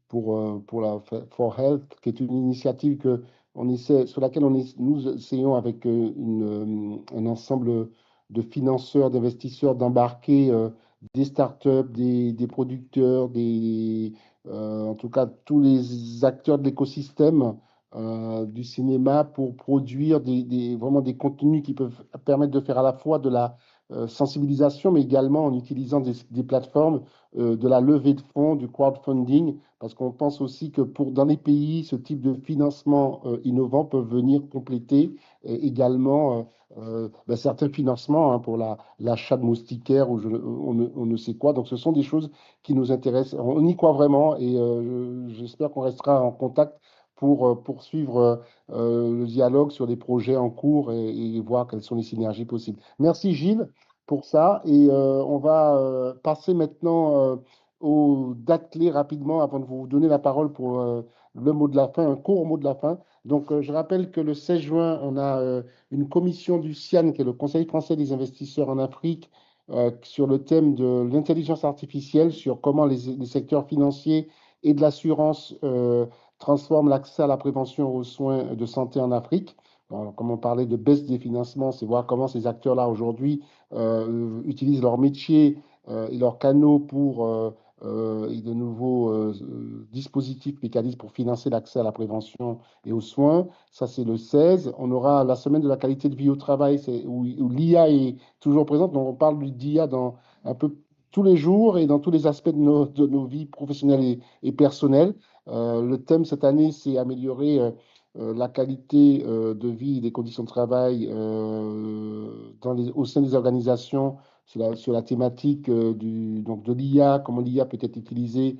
for Health, qui est une initiative sur laquelle nous essayons avec un ensemble de financeurs, d'investisseurs, d'embarquer des startups, des producteurs, en tout cas tous les acteurs de l'écosystème du cinéma pour produire vraiment des contenus qui peuvent permettre de faire à la fois de la sensibilisation, mais également en utilisant des plateformes de la levée de fonds, du crowdfunding, parce qu'on pense aussi que dans les pays, ce type de financement innovant peut venir compléter également certains financements pour l'achat de moustiquaires ou on ne sait quoi. Donc ce sont des choses qui nous intéressent. On y croit vraiment et j'espère qu'on restera en contact pour poursuivre le dialogue sur les projets en cours et voir quelles sont les synergies possibles. Merci Gilles pour ça et on va passer maintenant aux dates clés rapidement avant de vous donner la parole pour le mot de la fin, un court mot de la fin. Donc je rappelle que le 16 juin, on a une commission du CIAN, qui est le Conseil français des investisseurs en Afrique, sur le thème de l'intelligence artificielle, sur comment les secteurs financiers et de l'assurance transforment l'accès à la prévention aux soins de santé en Afrique. Alors, comme on parlait de baisse des financements, c'est voir comment ces acteurs-là aujourd'hui utilisent leur métier et leurs canaux et de nouveaux dispositifs, mécanismes pour financer l'accès à la prévention et aux soins. Ça, c'est le 16. On aura la semaine de la qualité de vie au travail, où l'IA est toujours présente. Donc, on parle d'IA dans un peu tous les jours et dans tous les aspects de nos vies professionnelles et personnelles. Le thème cette année, c'est améliorer la qualité de vie et des conditions de travail au sein des organisations sur la thématique donc de l'IA, comment l'IA peut être utilisée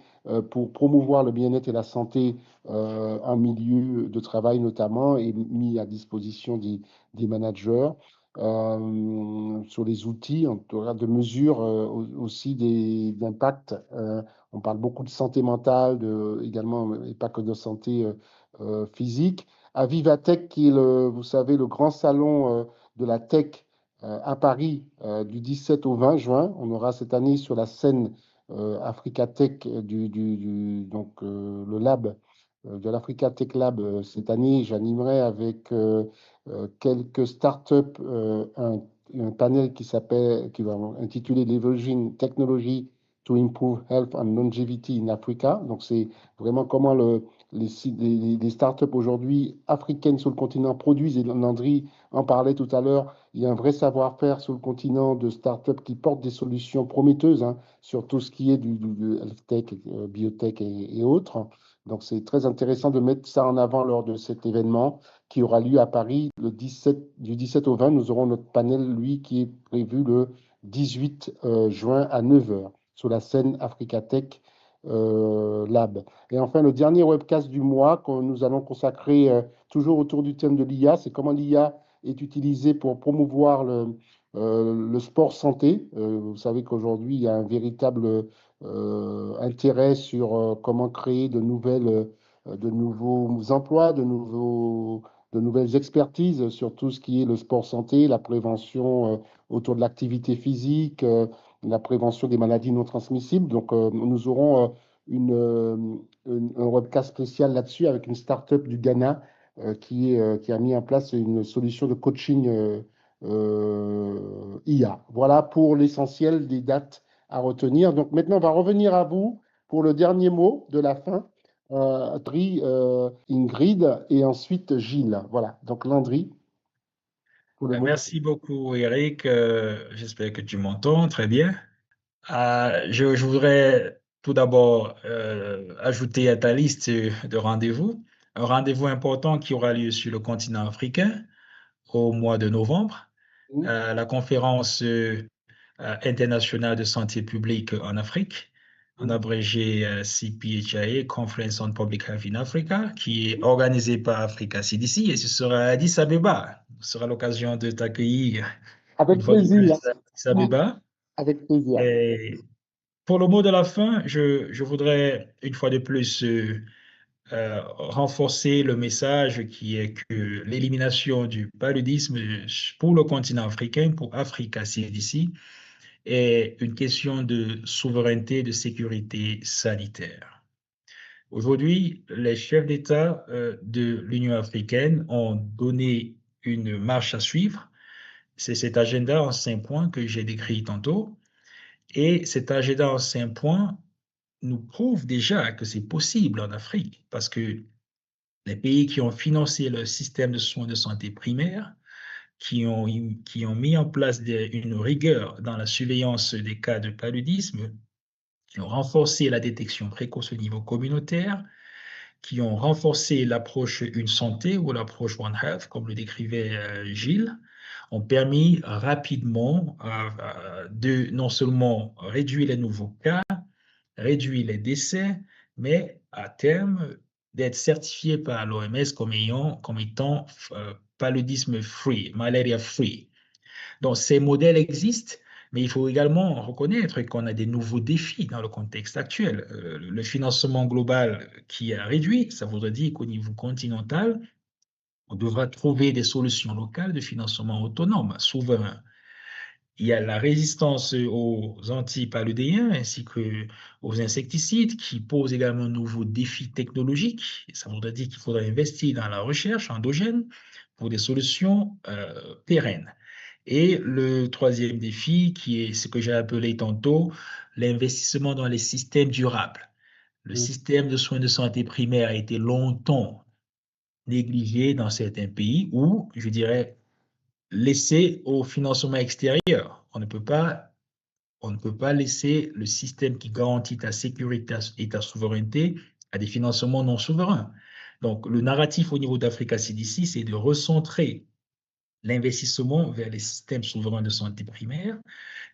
pour promouvoir le bien-être et la santé en milieu de travail notamment, et mis à disposition des managers. Sur les outils, on aura de mesures aussi d'impact. On parle beaucoup de santé mentale, également, et pas que de santé physique. À Vivatech, qui est, vous savez, le grand salon de la tech à Paris du 17 au 20 juin. On aura cette année sur la scène Africa Tech, donc le lab de l'Africa Tech Lab. Cette année, j'animerai avec quelques startups un panel qui va intituler Leveraging Technology to Improve Health and Longevity in Africa. Donc, c'est vraiment comment les startups aujourd'hui africaines sur le continent produisent, et Landry en parlait tout à l'heure. Il y a un vrai savoir-faire sur le continent de startups qui portent des solutions prometteuses sur tout ce qui est du health tech, biotech et autres. Donc, c'est très intéressant de mettre ça en avant lors de cet événement qui aura lieu à Paris du 17 au 20. Nous aurons notre panel, lui, qui est prévu le 18 juin à 9h sur la scène Africa Tech Lab. Et enfin, le dernier webcast du mois que nous allons consacrer toujours autour du thème de l'IA, c'est comment l'IA est utilisée pour promouvoir le sport santé. Vous savez qu'aujourd'hui, il y a un véritable intérêt sur comment créer de nouveaux emplois, de nouvelles expertises sur tout ce qui est le sport santé, la prévention autour de l'activité physique, la prévention des maladies non transmissibles. Donc, nous aurons un webcast spécial là-dessus avec une start-up du Ghana qui a mis en place une solution de coaching IA. Voilà pour l'essentiel des dates à retenir. Donc maintenant, on va revenir à vous pour le dernier mot de la fin. Ingrid et ensuite Gilles. Voilà, donc Landry. Merci beaucoup, Eric. J'espère que tu m'entends très bien. Je voudrais tout d'abord ajouter à ta liste de rendez-vous un rendez-vous important qui aura lieu sur le continent africain au mois de novembre, la conférence internationale de santé publique en Afrique, en abrégé CPHIA, Conference on Public Health in Africa, qui est organisée par Africa CDC, et ce sera à Addis Abeba. Ce sera l'occasion de t'accueillir avec une fois de plaisir. plus à Addis Abeba. Avec plaisir. Et pour le mot de la fin, je voudrais une fois de plus renforcer le message qui est que l'élimination du paludisme pour le continent africain, pour Africa CDC, est une question de souveraineté, de sécurité sanitaire. Aujourd'hui, les chefs d'État de l'Union africaine ont donné une marche à suivre. C'est cet agenda en 5 points que j'ai décrit tantôt. Et cet agenda en 5 points nous prouve déjà que c'est possible en Afrique, parce que les pays qui ont financé leur système de soins de santé primaire, qui ont mis en place une rigueur dans la surveillance des cas de paludisme, qui ont renforcé la détection précoce au niveau communautaire, qui ont renforcé l'approche Une Santé ou l'approche One Health, comme le décrivait Gilles, ont permis rapidement de non seulement réduire les nouveaux cas, réduire les décès, mais à terme d'être certifié par l'OMS comme étant paludisme free, malaria free. Donc, ces modèles existent, mais il faut également reconnaître qu'on a des nouveaux défis dans le contexte actuel. Le financement global qui a réduit, ça voudrait dire qu'au niveau continental, on devra trouver des solutions locales de financement autonome, souverain. Il y a la résistance aux antipaludéens ainsi qu'aux insecticides qui posent également un nouveau défi technologique. Ça voudrait dire qu'il faudra investir dans la recherche endogène pour des solutions pérennes. Et le troisième défi, qui est ce que j'ai appelé tantôt, l'investissement dans les systèmes durables. Le système de soins de santé primaire a été longtemps négligé dans certains pays ou, je dirais, laissé au financement extérieur. On ne peut pas laisser le système qui garantit ta sécurité et ta souveraineté à des financements non souverains. Donc, le narratif au niveau d'Africa CDC, c'est de recentrer l'investissement vers les systèmes souverains de santé primaire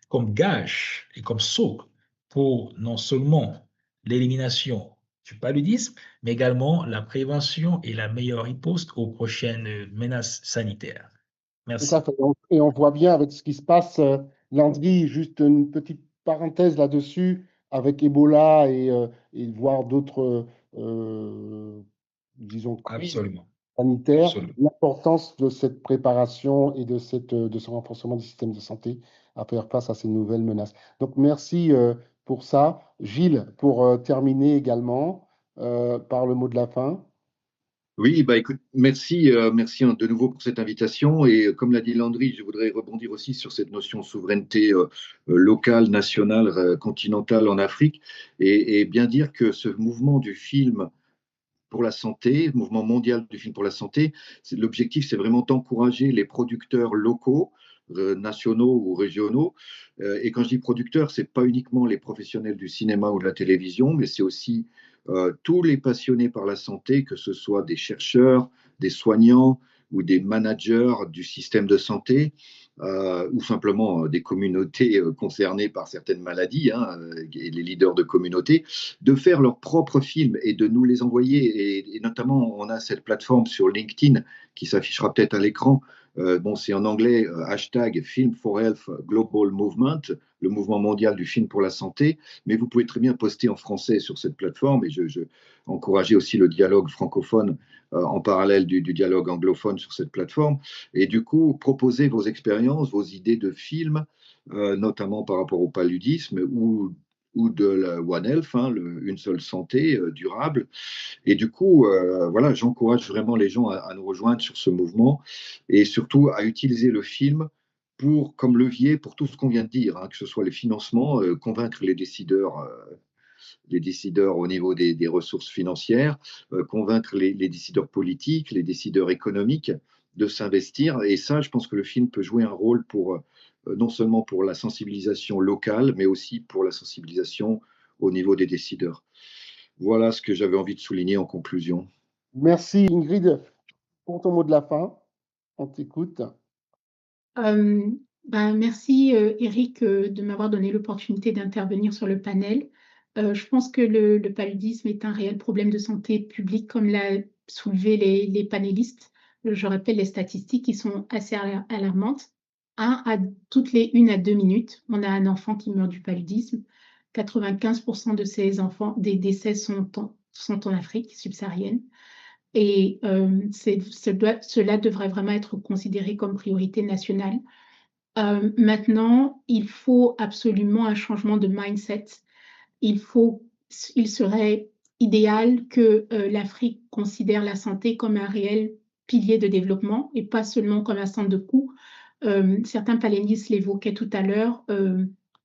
comme gage et comme socle pour non seulement l'élimination du paludisme, mais également la prévention et la meilleure riposte aux prochaines menaces sanitaires. Tout à Merci. fait. Et on voit bien avec ce qui se passe, Landry, juste une petite parenthèse là-dessus, avec Ebola et voire d'autres, disons, crises Absolument. sanitaires, Absolument. l'importance de cette préparation et de ce renforcement du système de santé à faire face à ces nouvelles menaces. Donc, merci pour ça. Gilles, pour terminer également, par le mot de la fin. Oui, bah écoute, merci, merci de nouveau pour cette invitation. Et comme l'a dit Landry, je voudrais rebondir aussi sur cette notion de souveraineté locale, nationale, continentale en Afrique, et bien dire que ce mouvement du film pour la santé, mouvement mondial du film pour la santé, l'objectif, c'est vraiment d'encourager les producteurs locaux, nationaux ou régionaux. Et quand je dis producteurs, c'est pas uniquement les professionnels du cinéma ou de la télévision, mais c'est aussi tous les passionnés par la santé, que ce soit des chercheurs, des soignants ou des managers du système de santé, ou simplement des communautés concernées par certaines maladies, hein, et les leaders de communautés, de faire leurs propres films et de nous les envoyer. Et notamment, on a cette plateforme sur LinkedIn qui s'affichera peut-être à l'écran. Bon, c'est en anglais, hashtag Film for Health Global Movement, le mouvement mondial du film pour la santé. Mais vous pouvez très bien poster en français sur cette plateforme, et je encourageais aussi le dialogue francophone en parallèle du dialogue anglophone sur cette plateforme. Et du coup, proposez vos expériences, vos idées de films, notamment par rapport au paludisme ou de la One Health, hein, une seule santé durable. Et du coup, voilà, j'encourage vraiment les gens à nous rejoindre sur ce mouvement, et surtout à utiliser le film comme levier pour tout ce qu'on vient de dire, hein, que ce soit les financements, convaincre les décideurs au niveau des ressources financières, convaincre les décideurs politiques, les décideurs économiques de s'investir. Et ça, je pense que le film peut jouer un rôle pour non seulement pour la sensibilisation locale, mais aussi pour la sensibilisation au niveau des décideurs. Voilà ce que j'avais envie de souligner en conclusion. Merci Ingrid pour ton mot de la fin. On t'écoute. Merci Eric de m'avoir donné l'opportunité d'intervenir sur le panel. Je pense que le paludisme est un réel problème de santé publique, comme l'a soulevé les panélistes. Je rappelle les statistiques qui sont assez alarmantes. Toutes les 1 à 2 minutes, on a un enfant qui meurt du paludisme. 95% de ces enfants, des décès sont en Afrique subsaharienne. Et cela devrait vraiment être considéré comme priorité nationale. Maintenant, il faut absolument un changement de mindset. Il serait idéal que l'Afrique considère la santé comme un réel pilier de développement et pas seulement comme un centre de coût. Certains panélistes l'évoquaient tout à l'heure.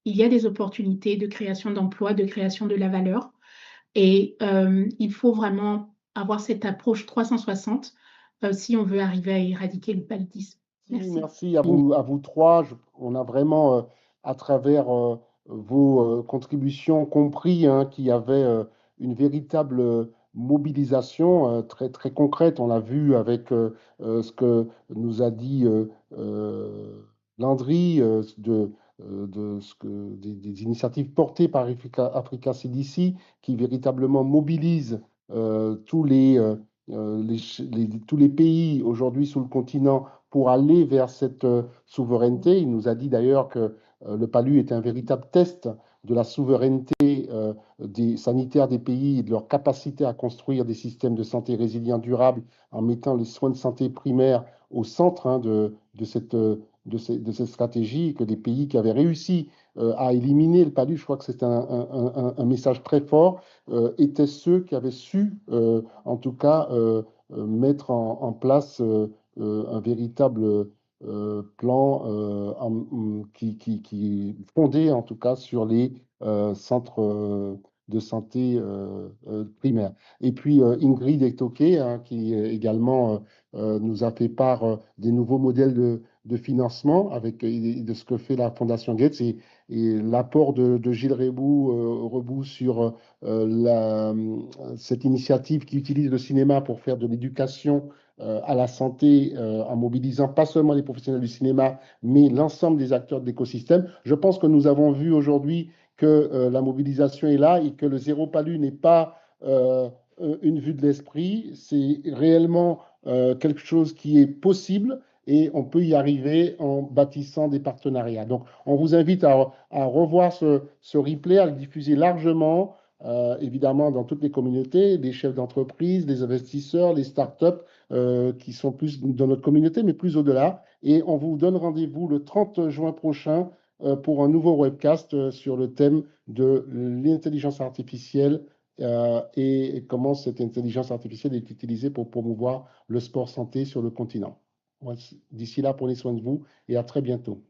Il y a des opportunités de création d'emplois, de création de la valeur. Et il faut vraiment avoir cette approche 360 si on veut arriver à éradiquer le paludisme. Merci. Merci à vous trois. On a vraiment, à travers vos contributions, compris hein, qu'il y avait une véritable mobilisation très, très concrète. On l'a vu avec ce que nous a dit Landry, des initiatives portées par Africa CDC qui véritablement mobilisent tous tous les pays aujourd'hui sous le continent pour aller vers cette souveraineté. Il nous a dit d'ailleurs que le palu est un véritable test de la souveraineté sanitaire des pays et de leur capacité à construire des systèmes de santé résilients durables en mettant les soins de santé primaires au centre hein, de cette stratégie, que des pays qui avaient réussi à éliminer le palu, je crois que c'est un message très fort, étaient ceux qui avaient su, en tout cas, mettre en place un véritable plan qui est fondé en tout cas sur les centres de santé primaires. Et puis Ingrid Etoke, hein, qui également nous a fait part des nouveaux modèles de financement de ce que fait la Fondation Gates et l'apport de Gilles Rebout sur cette initiative qui utilise le cinéma pour faire de l'éducation à la santé en mobilisant pas seulement les professionnels du cinéma, mais l'ensemble des acteurs de l'écosystème. Je pense que nous avons vu aujourd'hui que la mobilisation est là et que le zéro palu n'est pas une vue de l'esprit, c'est réellement quelque chose qui est possible et on peut y arriver en bâtissant des partenariats. Donc, on vous invite à revoir ce replay, à le diffuser largement, évidemment dans toutes les communautés, les chefs d'entreprise, les investisseurs, les startups qui sont plus dans notre communauté, mais plus au-delà. Et on vous donne rendez-vous le 30 juin prochain pour un nouveau webcast sur le thème de l'intelligence artificielle et comment cette intelligence artificielle est utilisée pour promouvoir le sport santé sur le continent. D'ici là, prenez soin de vous et à très bientôt.